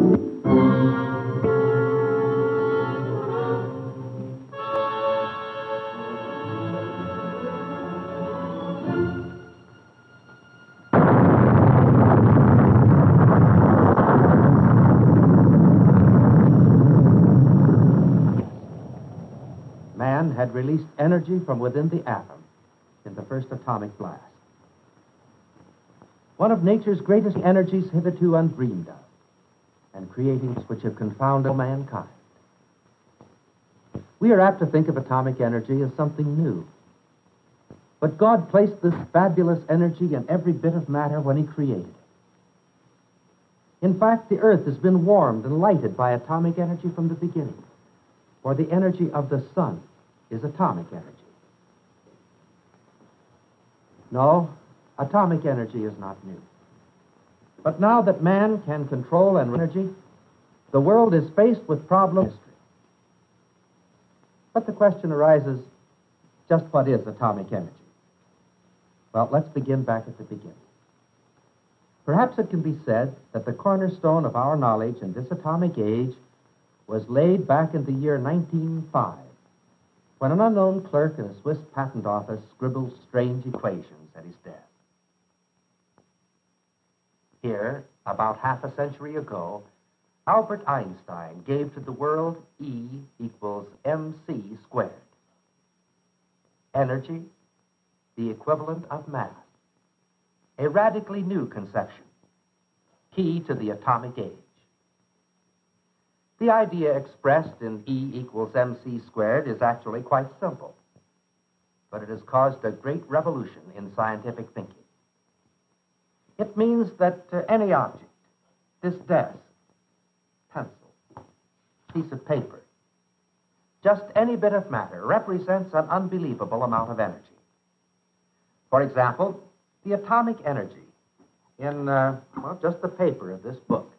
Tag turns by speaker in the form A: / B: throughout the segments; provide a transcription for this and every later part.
A: Man had released energy from within the atom in the first atomic blast. One of nature's greatest energies hitherto undreamed of, and creating which have confounded mankind. We are apt to think of atomic energy as something new. But God placed this fabulous energy in every bit of matter when he created it. In fact, the earth has been warmed and lighted by atomic energy from the beginning, for the energy of the sun is atomic energy. No, atomic energy is not new. But now that man can control energy, the world is faced with problems. But the question arises, just what is atomic energy? Well, let's begin back at the beginning. Perhaps it can be said that the cornerstone of our knowledge in this atomic age was laid back in the year 1905, when an unknown clerk in a Swiss patent office scribbled strange equations at his desk. Here, about half a century ago, Albert Einstein gave to the world E equals mc squared. Energy, the equivalent of mass. A radically new conception, key to the atomic age. The idea expressed in E equals mc squared is actually quite simple, but it has caused a great revolution in scientific thinking. It means that any object, this desk, pencil, piece of paper, just any bit of matter represents an unbelievable amount of energy. For example, the atomic energy in, just the paper of this book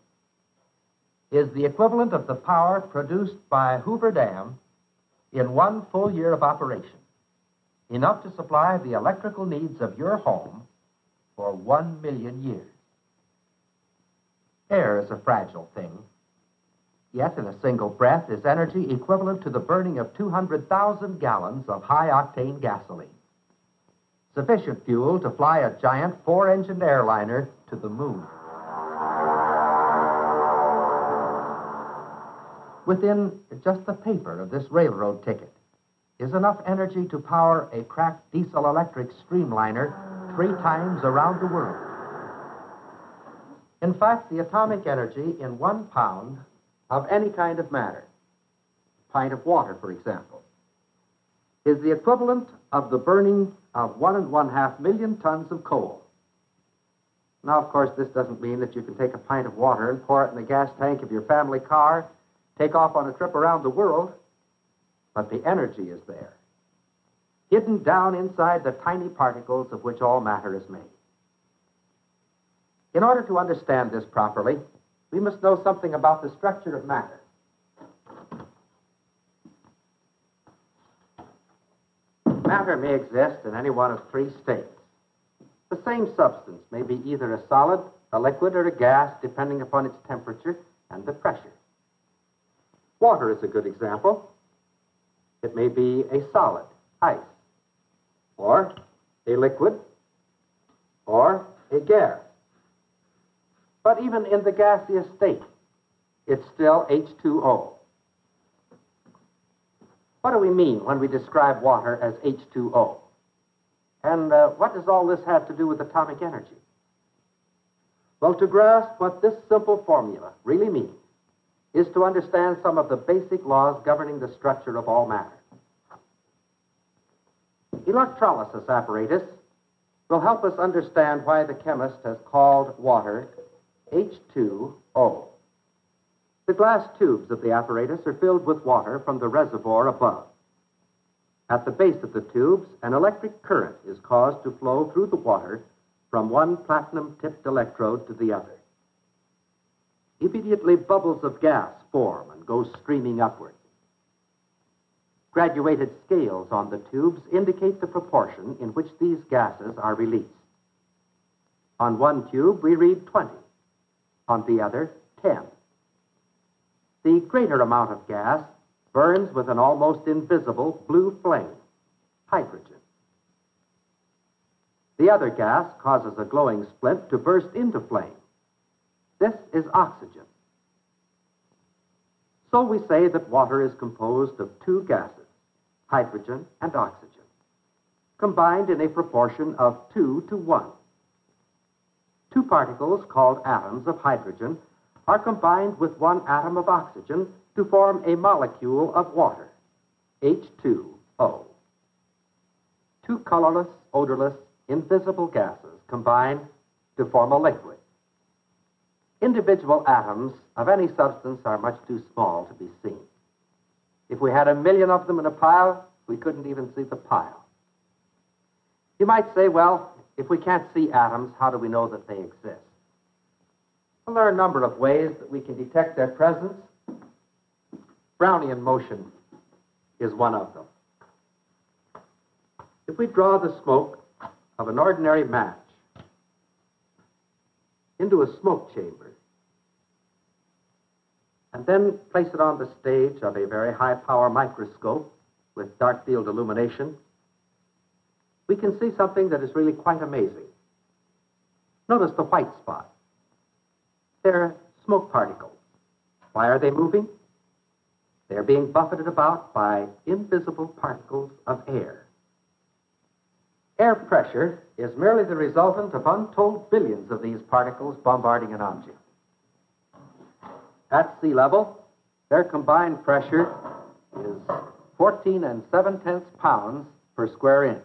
A: is the equivalent of the power produced by Hoover Dam in one full year of operation, enough to supply the electrical needs of your home for 1 million years. Air is a fragile thing, yet in a single breath is energy equivalent to the burning of 200,000 gallons of high-octane gasoline, sufficient fuel to fly a giant 4-engined airliner to the moon. Within just the paper of this railroad ticket is enough energy to power a cracked diesel-electric streamliner 3 times around the world. In fact, the atomic energy in 1 pound of any kind of matter, pint of water, for example, is the equivalent of the burning of 1.5 million tons of coal. Now, of course, this doesn't mean that you can take a pint of water and pour it in the gas tank of your family car, take off on a trip around the world, but the energy is there, hidden down inside the tiny particles of which all matter is made. In order to understand this properly, we must know something about the structure of matter. Matter may exist in any one of 3 states. The same substance may be either a solid, a liquid, or a gas, depending upon its temperature and the pressure. Water is a good example. It may be a solid, ice, or a liquid, or a gas. But even in the gaseous state, it's still H2O. What do we mean when we describe water as H2O? And what does all this have to do with atomic energy? Well, to grasp what this simple formula really means is to understand some of the basic laws governing the structure of all matter. Electrolysis apparatus will help us understand why the chemist has called water H2O. The glass tubes of the apparatus are filled with water from the reservoir above. At the base of the tubes, an electric current is caused to flow through the water from one platinum-tipped electrode to the other. Immediately, bubbles of gas form and go streaming upward. Graduated scales on the tubes indicate the proportion in which these gases are released. On one tube, we read 20. On the other, 10. the greater amount of gas burns with an almost invisible blue flame, hydrogen. The other gas causes a glowing splint to burst into flame. This is oxygen. So we say that water is composed of two gases, hydrogen and oxygen, combined in a proportion of 2 to 1. Two particles called atoms of hydrogen are combined with one atom of oxygen to form a molecule of water, H2O. Two colorless, odorless, invisible gases combine to form a liquid. Individual atoms of any substance are much too small to be seen. If we had 1,000,000 of them in a pile, we couldn't even see the pile. You might say, well, if we can't see atoms, how do we know that they exist? Well, there are a number of ways that we can detect their presence. Brownian motion is one of them. If we draw the smoke of an ordinary match into a smoke chamber and then place it on the stage of a very high-power microscope with dark field illumination, we can see something that is really quite amazing. Notice the white spot. They're smoke particles. Why are they moving? They're being buffeted about by invisible particles of air. Air pressure is merely the resultant of untold billions of these particles bombarding an object. At sea level, their combined pressure is 14 7/10 pounds per square inch.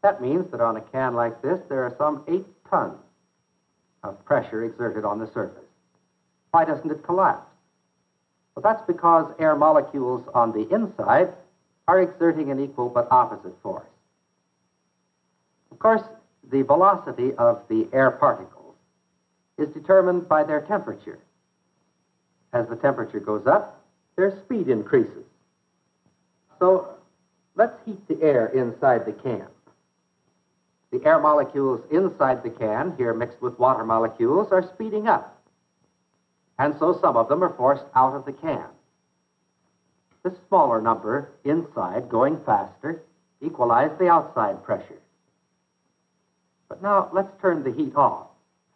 A: That means that on a can like this, there are some 8 tons of pressure exerted on the surface. Why doesn't it collapse? Well, that's because air molecules on the inside are exerting an equal but opposite force. Of course, the velocity of the air particles is determined by their temperature. As the temperature goes up, their speed increases. So let's heat the air inside the can. The air molecules inside the can, here mixed with water molecules, are speeding up. And so some of them are forced out of the can. This smaller number inside, going faster, equalized the outside pressure. But now let's turn the heat off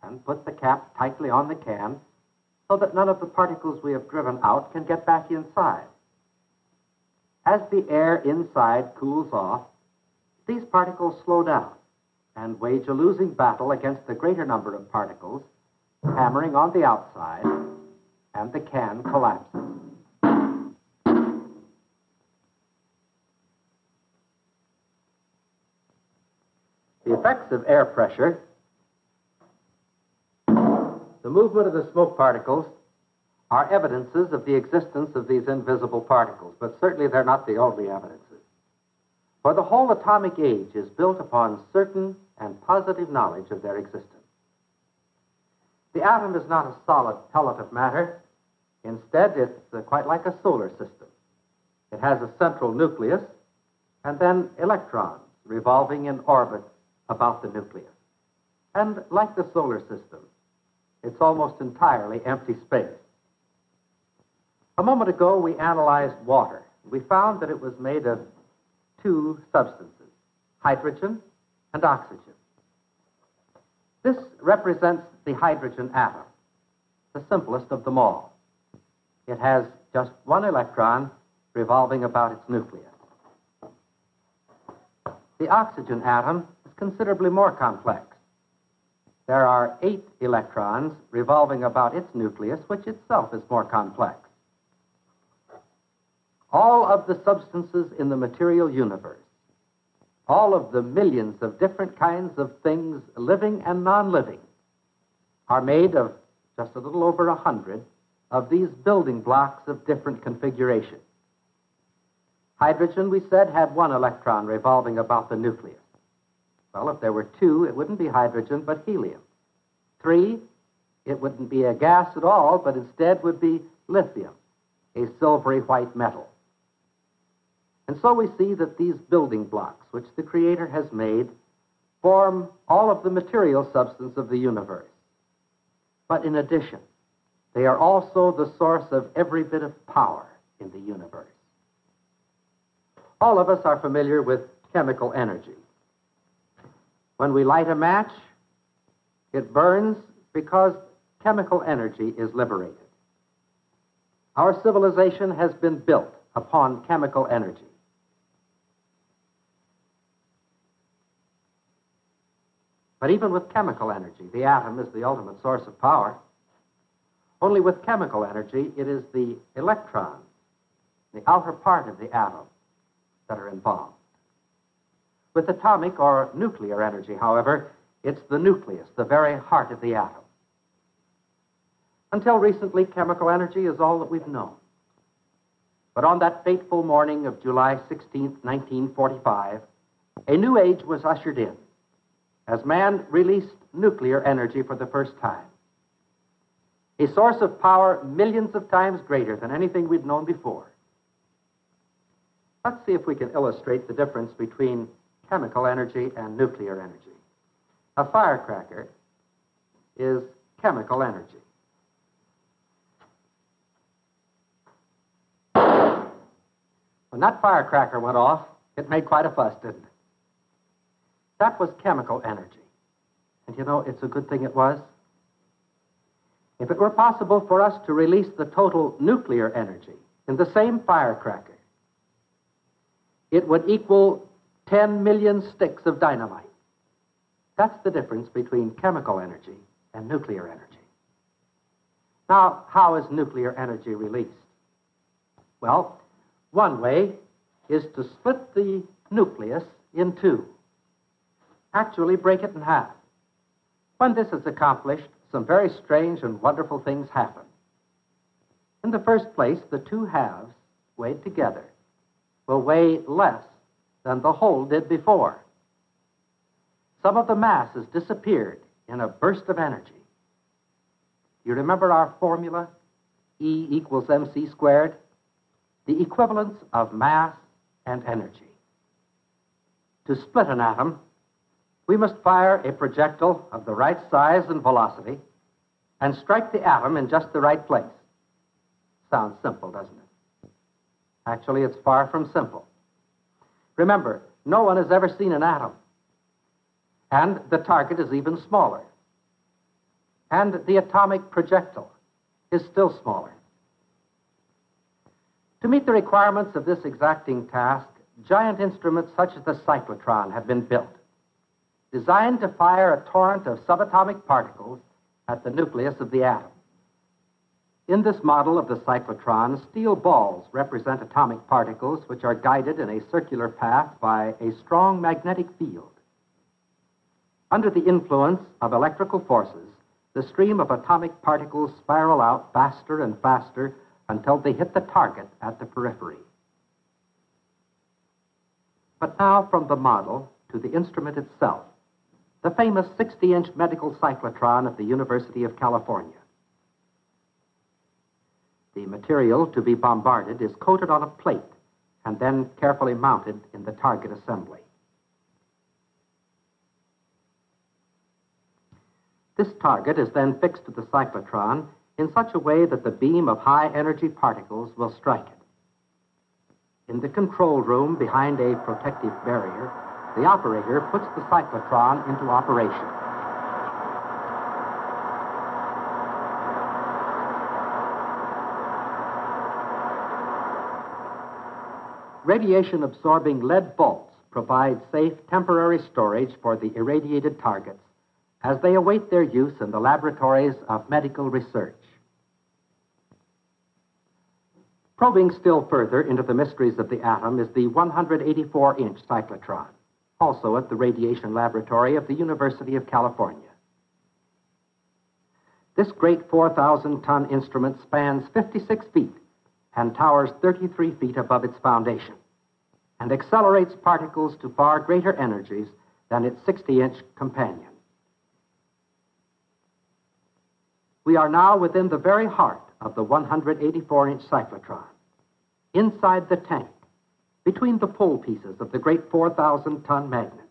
A: and put the cap tightly on the can so that none of the particles we have driven out can get back inside. As the air inside cools off, these particles slow down and wage a losing battle against the greater number of particles, hammering on the outside, and the can collapses. The effects of air pressure, the movement of the smoke particles, are evidences of the existence of these invisible particles, but certainly they're not the only evidences. For the whole atomic age is built upon certain and positive knowledge of their existence. The atom is not a solid pellet of matter. Instead, it's quite like a solar system. It has a central nucleus and then electrons revolving in orbit about the nucleus. And like the solar system, it's almost entirely empty space. A moment ago, we analyzed water. We found that it was made of two substances, hydrogen and oxygen. This represents the hydrogen atom, the simplest of them all. It has just one electron revolving about its nucleus. The oxygen atom is considerably more complex. There are 8 electrons revolving about its nucleus, which itself is more complex. All of the substances in the material universe, all of the millions of different kinds of things, living and non-living, are made of just a little over 100 of these building blocks of different configuration. Hydrogen, we said, had 1 electron revolving about the nucleus. Well, if there were 2, it wouldn't be hydrogen, but helium. 3, it wouldn't be a gas at all, but instead would be lithium, a silvery white metal. And so we see that these building blocks, which the Creator has made, form all of the material substance of the universe. But in addition, They are also the source of every bit of power in the universe. All of us are familiar with chemical energy. When we light a match, it burns because chemical energy is liberated. Our civilization has been built upon chemical energy. But even with chemical energy, the atom is the ultimate source of power. Only with chemical energy, it is the electrons, the outer part of the atom, that are involved. With atomic or nuclear energy, however, it's the nucleus, the very heart of the atom. Until recently, chemical energy is all that we've known. But on that fateful morning of July 16, 1945, a new age was ushered in as man released nuclear energy for the first time. A source of power millions of times greater than anything we'd known before. Let's see if we can illustrate the difference between chemical energy and nuclear energy. A firecracker is chemical energy. When that firecracker went off, it made quite a fuss, didn't it? That was chemical energy. And you know, it's a good thing it was. If it were possible for us to release the total nuclear energy in the same firecracker, it would equal 10 million sticks of dynamite. That's the difference between chemical energy and nuclear energy. Now, how is nuclear energy released? Well, one way is to split the nucleus in two. Actually, break it in half. When this is accomplished, some very strange and wonderful things happen. In the first place, the two halves, weighed together, will weigh less than the whole did before. Some of the mass has disappeared in a burst of energy. You remember our formula? E equals mc squared? The equivalence of mass and energy. To split an atom, we must fire a projectile of the right size and velocity and strike the atom in just the right place. Sounds simple, doesn't it? Actually, it's far from simple. Remember, no one has ever seen an atom. And the target is even smaller. And the atomic projectile is still smaller. To meet the requirements of this exacting task, giant instruments such as the cyclotron have been built, designed to fire a torrent of subatomic particles at the nucleus of the atom. In this model of the cyclotron, steel balls represent atomic particles which are guided in a circular path by a strong magnetic field. Under the influence of electrical forces, the stream of atomic particles spiral out faster and faster until they hit the target at the periphery. But now from the model to the instrument itself, the famous 60-inch medical cyclotron of the University of California. The material to be bombarded is coated on a plate and then carefully mounted in the target assembly. This target is then fixed to the cyclotron in such a way that the beam of high-energy particles will strike it. In the control room behind a protective barrier, the operator puts the cyclotron into operation. Radiation-absorbing lead bolts provide safe temporary storage for the irradiated targets as they await their use in the laboratories of medical research. Probing still further into the mysteries of the atom is the 184-inch cyclotron, also at the Radiation Laboratory of the University of California. This great 4,000-ton instrument spans 56 feet and towers 33 feet above its foundation, and accelerates particles to far greater energies than its 60-inch companion. We are now within the very heart of the 184-inch cyclotron, inside the tank, between the pole pieces of the great 4,000-ton magnet.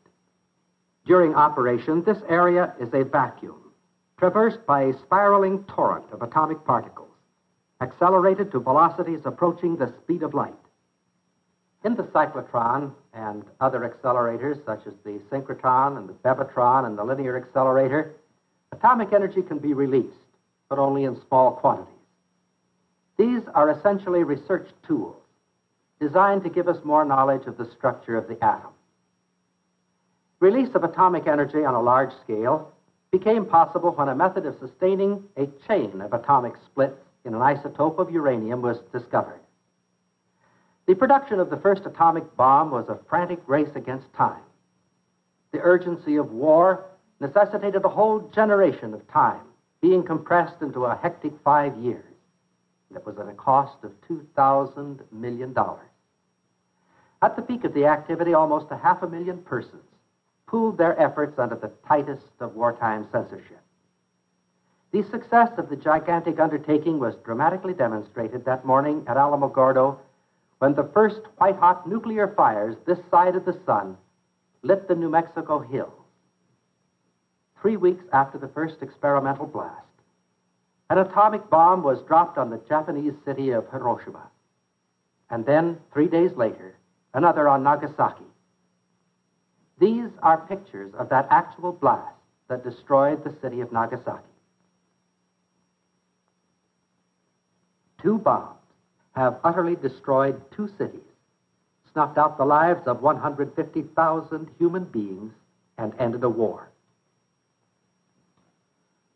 A: During operation, this area is a vacuum,
B: traversed by a spiraling torrent of atomic particles, accelerated to velocities approaching the speed of light. In the cyclotron and other accelerators, such as the synchrotron and the bevotron and the linear accelerator, atomic energy can be released, but only in small quantities. These are essentially research tools designed to give us more knowledge of the structure of the atom. Release of atomic energy on a large scale became possible when a method of sustaining a chain of atomic splits in an isotope of uranium was discovered. The production of the first atomic bomb was a frantic race against time. The urgency of war necessitated a whole generation of time being compressed into a hectic 5 years. And it was at a cost of $2,000 million. At the peak of the activity, almost 500,000 persons pooled their efforts under the tightest of wartime censorship. The success of the gigantic undertaking was dramatically demonstrated that morning at Alamogordo when the first white-hot nuclear fires this side of the sun lit the New Mexico hills. 3 weeks after the first experimental blast, an atomic bomb was dropped on the Japanese city of Hiroshima. And then, 3 days later, another on Nagasaki. These are pictures of that actual blast that destroyed the city of Nagasaki. 2 bombs have utterly destroyed 2 cities, snuffed out the lives of 150,000 human beings, and ended a war.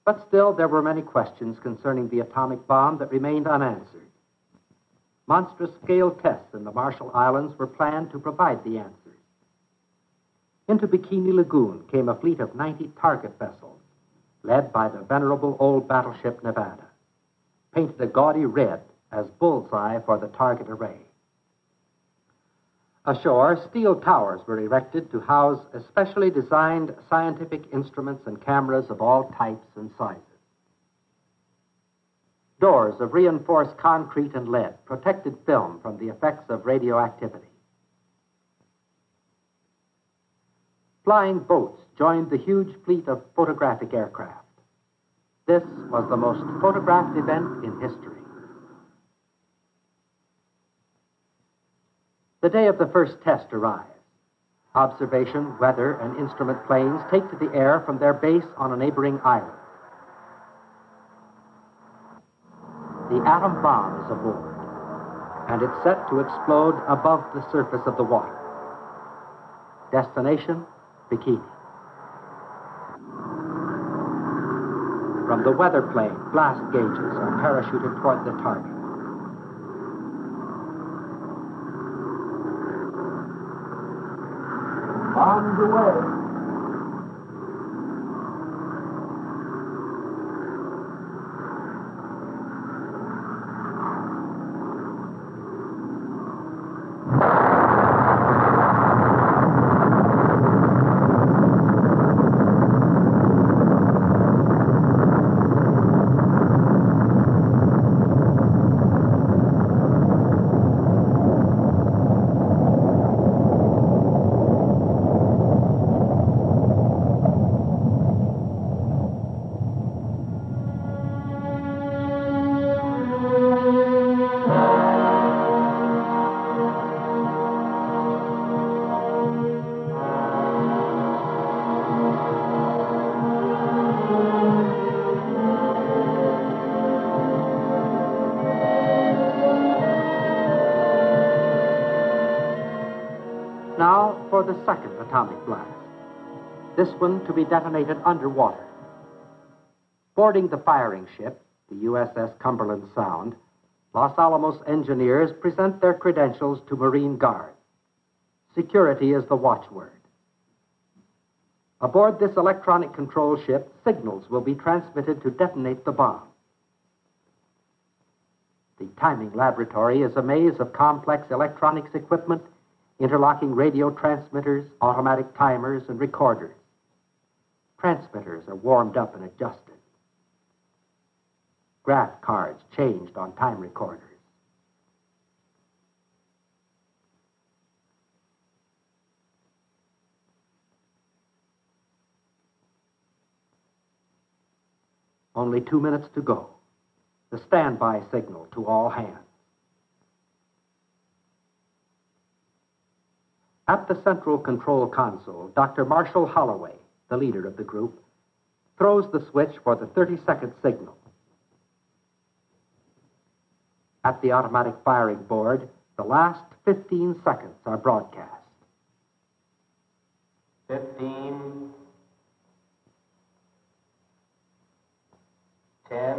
B: But still, there were many questions concerning the atomic bomb that remained unanswered. Monstrous-scale tests in the Marshall Islands were planned to provide the answers. Into Bikini Lagoon came a fleet of 90 target vessels, led by the venerable old battleship Nevada, painted a gaudy red as bullseye for the target array. Ashore, steel towers were erected to house especially designed scientific instruments and cameras of all types and sizes. Doors of reinforced concrete and lead protected film from the effects of radioactivity. Flying boats joined the huge fleet of photographic aircraft. This was the most photographed event in history. The day of the first test arrives. Observation, weather, and instrument planes take to the air from their base on a neighboring island. The atom bomb is aboard, and it's set to explode above the surface of the water. Destination, Bikini. From the weather plane, blast gauges are parachuted toward the target.
C: Bombs away.
B: Now for the second atomic blast, this one to be detonated underwater. Boarding the firing ship, the USS Cumberland Sound, Los Alamos engineers present their credentials to Marine Guard. Security is the watchword. Aboard this electronic control ship, signals will be transmitted to detonate the bomb. The timing laboratory is a maze of complex electronics equipment, interlocking radio transmitters, automatic timers, and recorders. Transmitters are warmed up and adjusted. Graph cards changed on time recorders. Only 2 minutes to go. The standby signal to all hands. At the central control console, Dr. Marshall Holloway, the leader of the group, throws the switch for the 30-second signal. At the automatic firing board, the last 15 seconds are broadcast.
C: 15, 10,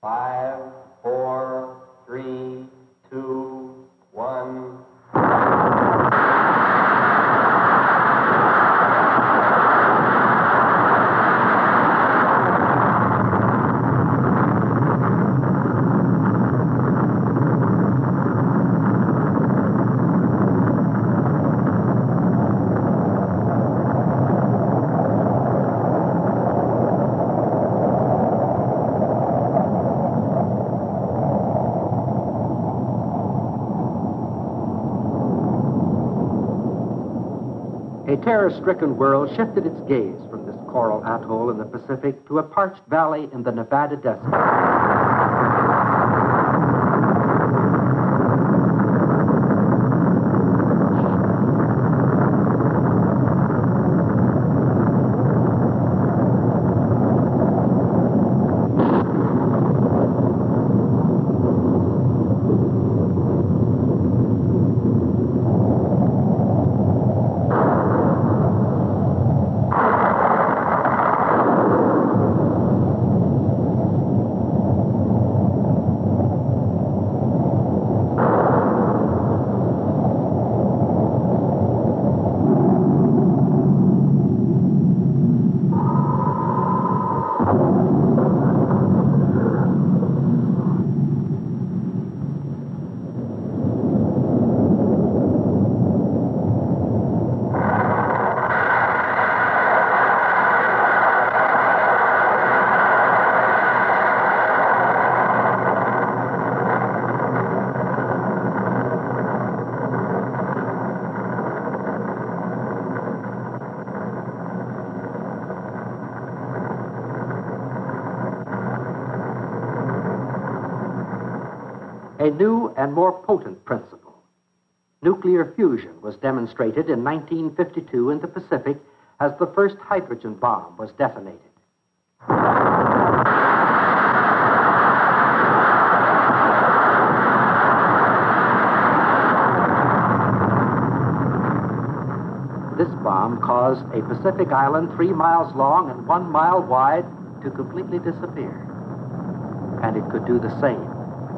C: 5, 4, 3, 2, 1.
B: A terror-stricken world shifted its gaze from this coral atoll in the Pacific to a parched valley in the Nevada desert. A new and more potent principle, nuclear fusion, was demonstrated in 1952 in the Pacific as the first hydrogen bomb was detonated. This bomb caused a Pacific island 3 miles long and 1 mile wide to completely disappear. And it could do the same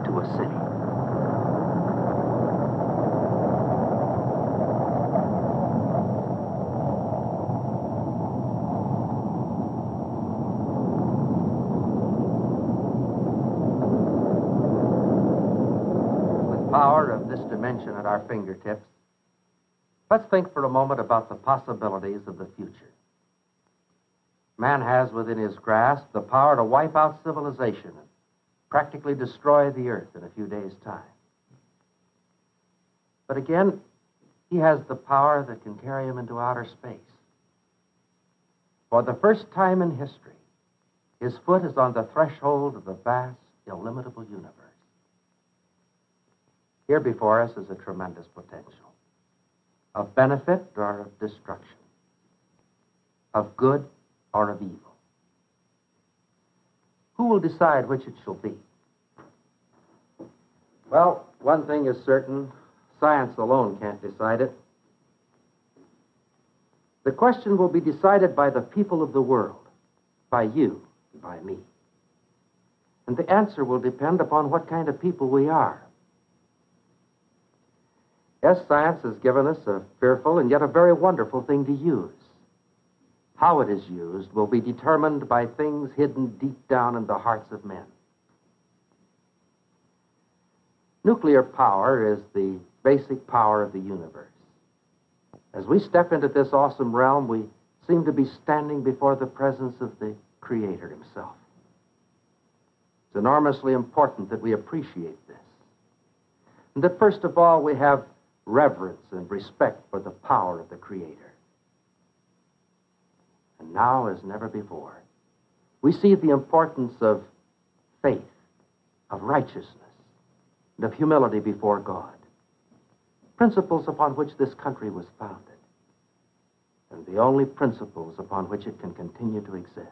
B: to a city.
A: Power of this dimension at our fingertips, let's think for a moment about the possibilities of the future. Man has within his grasp the power to wipe out civilization and practically destroy the earth in a few days' time. But again, he has the power that can carry him into outer space. For the first time in history, his foot is on the threshold of the vast, illimitable universe. Here before us is a tremendous potential, of benefit or of destruction, of good or of evil. Who will decide which it shall be? Well, one thing is certain, science alone can't decide it. The question will be decided by the people of the world, by you and by me. And the answer will depend upon what kind of people we are. Yes, science has given us a fearful and yet a very wonderful thing to use. How it is used will be determined by things hidden deep down in the hearts of men. Nuclear power is the basic power of the universe. As we step into this awesome realm, we seem to be standing before the presence of the Creator himself. It's enormously important that we appreciate this. And that first of all, we have reverence and respect for the power of the Creator. And now as never before. We see the importance of faith, of righteousness, and of humility before God, principles upon which this country was founded, and the only principles upon which it can continue to exist.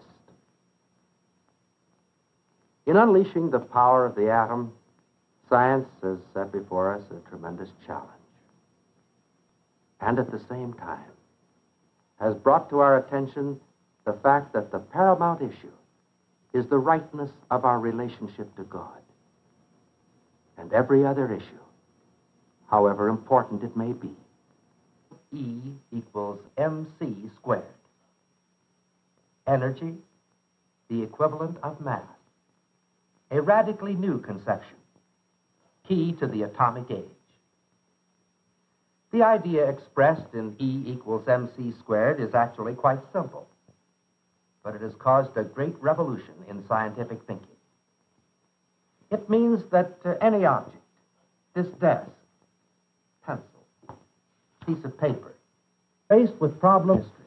A: In unleashing the power of the atom, science has set before us a tremendous challenge, and at the same time has brought to our attention the fact that the paramount issue is the rightness of our relationship to God. And every other issue, however important it may be, E equals mc squared. Energy, the equivalent of mass. A radically new conception, key to the atomic age. The idea expressed in E equals mc squared is actually quite simple, but it has caused a great revolution in scientific thinking. It means that any object, this desk, pencil, piece of paper, faced with problem history.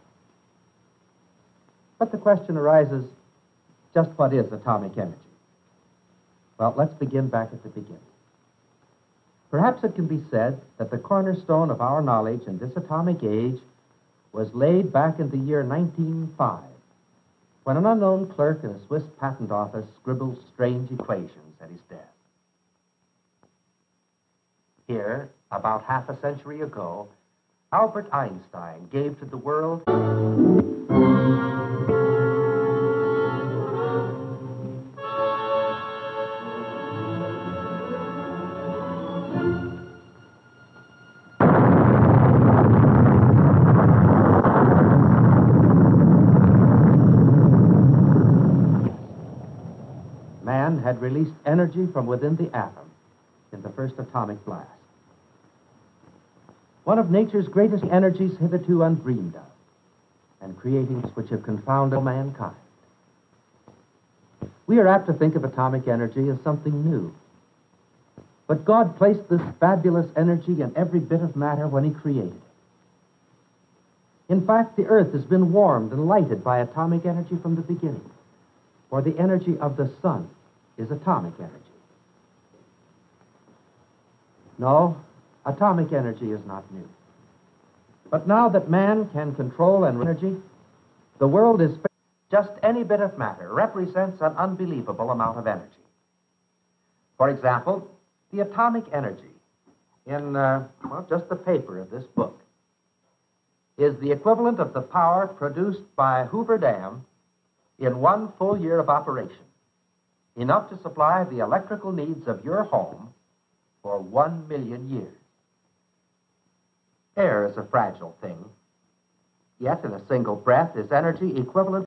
A: But the question arises, just what is atomic energy? Well, let's begin back at the beginning. Perhaps it can be said that the cornerstone of our knowledge in this atomic age was laid back in the year 1905, when an unknown clerk in a Swiss patent office scribbled strange equations at his desk. Here, about half a century ago, Albert Einstein gave to the world had released energy from within the atom in the first atomic blast. One of nature's greatest energies hitherto undreamed of, and creating which have confounded mankind. We are apt to think of atomic energy as something new. But God placed this fabulous energy in every bit of matter when He created it. In fact, the earth has been warmed and lighted by atomic energy from the beginning, for the energy of the sun is atomic energy. No, atomic energy is not new. But now that man can control energy, the world is just any bit of matter represents an unbelievable amount of energy. For example, the atomic energy in, just the paper of this book is the equivalent of the power produced by Hoover Dam in 1 full year of operation, enough to supply the electrical needs of your home for 1 million years. Air is a fragile thing, yet in a single breath is energy equivalent